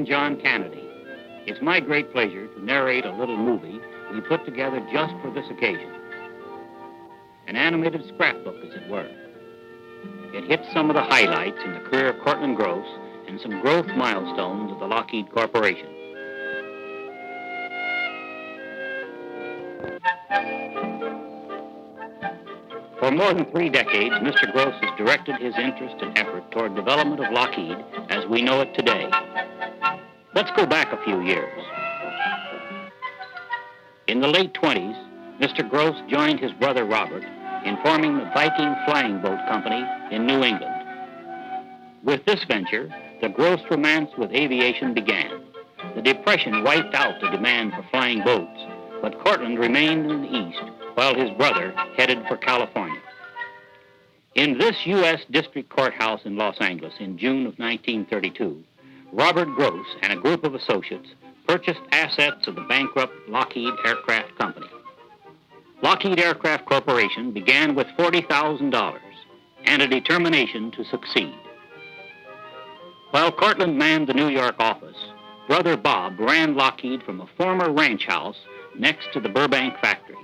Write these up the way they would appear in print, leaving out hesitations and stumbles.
I'm John Kennedy. It's my great pleasure to narrate a little movie we put together just for this occasion. An animated scrapbook, as it were. It hits some of the highlights in the career of Cortlandt Gross and some growth milestones of the Lockheed Corporation. For more than 3 decades, Mr. Gross has directed his interest and effort toward development of Lockheed as we know it today. Let's go back a few years. In the late 20s, Mr. Gross joined his brother Robert in forming the Viking Flying Boat Company in New England. With this venture, the Gross romance with aviation began. The Depression wiped out the demand for flying boats, but Cortlandt remained in the East while his brother headed for California. In this U.S. District Courthouse in Los Angeles in June of 1932, Robert Gross and a group of associates purchased assets of the bankrupt Lockheed Aircraft Company. Lockheed Aircraft Corporation began with $40,000 and a determination to succeed. While Cortlandt manned the New York office, brother Bob ran Lockheed from a former ranch house next to the Burbank factory.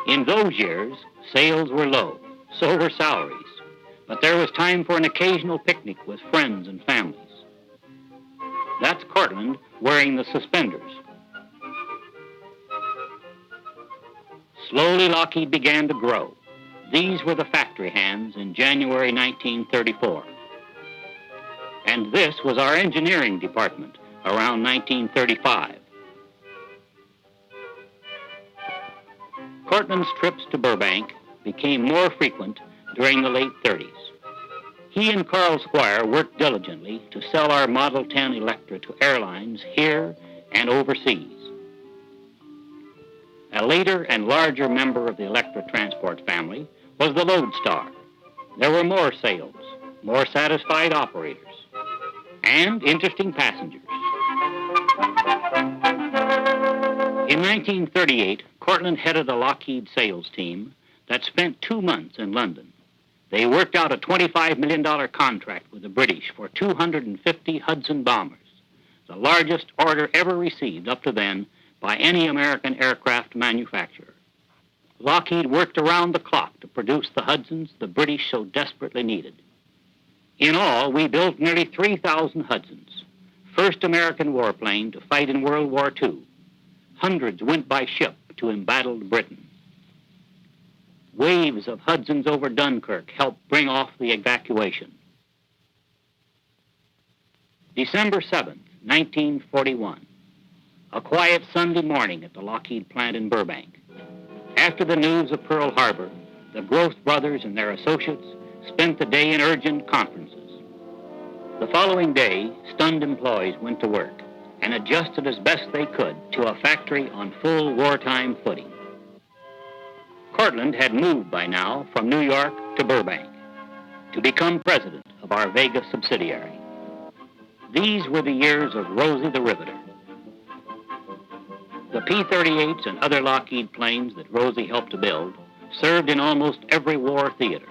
In those years, sales were low, so were salaries, but there was time for an occasional picnic with friends and families. That's Cortlandt wearing the suspenders. Slowly, Lockheed began to grow. These were the factory hands in January 1934. And this was our engineering department around 1935. Cortlandt's trips to Burbank became more frequent during the late 30s. He and Carl Squire worked diligently to sell our Model 10 Electra to airlines here and overseas. A later and larger member of the Electra transport family was the Lodestar. There were more sales, more satisfied operators, and interesting passengers. In 1938, Cortlandt headed a Lockheed sales team that spent 2 months in London. They worked out a $25 million contract with the British for 250 Hudson bombers, the largest order ever received up to then by any American aircraft manufacturer. Lockheed worked around the clock to produce the Hudsons the British so desperately needed. In all, we built nearly 3,000 Hudsons, first American warplane to fight in World War II. Hundreds went by ship to embattled Britain. Waves of Hudsons over Dunkirk helped bring off the evacuation. December 7th, 1941. A quiet Sunday morning at the Lockheed plant in Burbank. After the news of Pearl Harbor, the Gross brothers and their associates spent the day in urgent conferences. The following day, stunned employees went to work and adjusted as best they could to a factory on full wartime footing. Cortlandt had moved by now from New York to Burbank to become president of our Vega subsidiary. These were the years of Rosie the Riveter. The P-38s and other Lockheed planes that Rosie helped to build served in almost every war theater.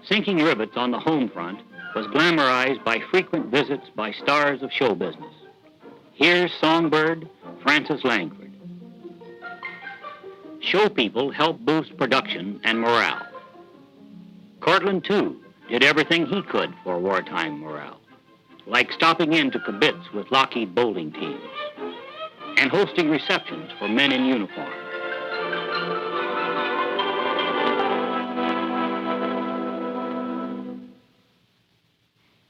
Sinking rivets on the home front was glamorized by frequent visits by stars of show business. Here's songbird Frances Langford. Show people helped boost production and morale. Cortlandt, too, did everything he could for wartime morale, like stopping in to kibitz with Lockheed bowling teams and hosting receptions for men in uniform.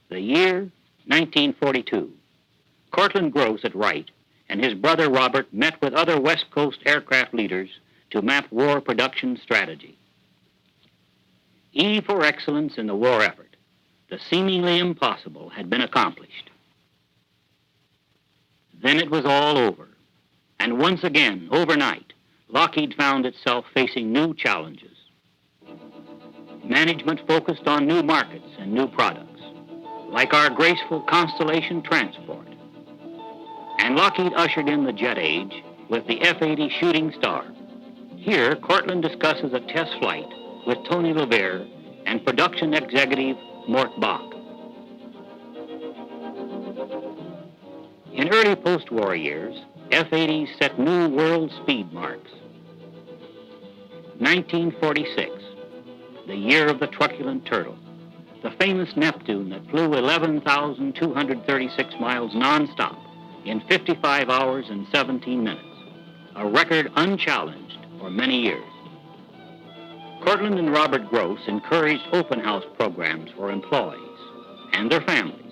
The year, 1942. Cortlandt Gross at Wright and his brother Robert met with other West Coast aircraft leaders to map war production strategy. E for excellence in the war effort, the seemingly impossible had been accomplished. Then it was all over. And once again, overnight, Lockheed found itself facing new challenges. Management focused on new markets and new products, like our graceful Constellation transport. And Lockheed ushered in the jet age with the F-80 Shooting Star. Here, Cortlandt discusses a test flight with Tony LeVere and production executive Mort Bach. In early post-war years, F-80s set new world speed marks. 1946, the year of the truculent turtle, the famous Neptune that flew 11,236 miles nonstop in 55 hours and 17 minutes, a record unchallenged for many years. Cortlandt and Robert Gross encouraged open house programs for employees and their families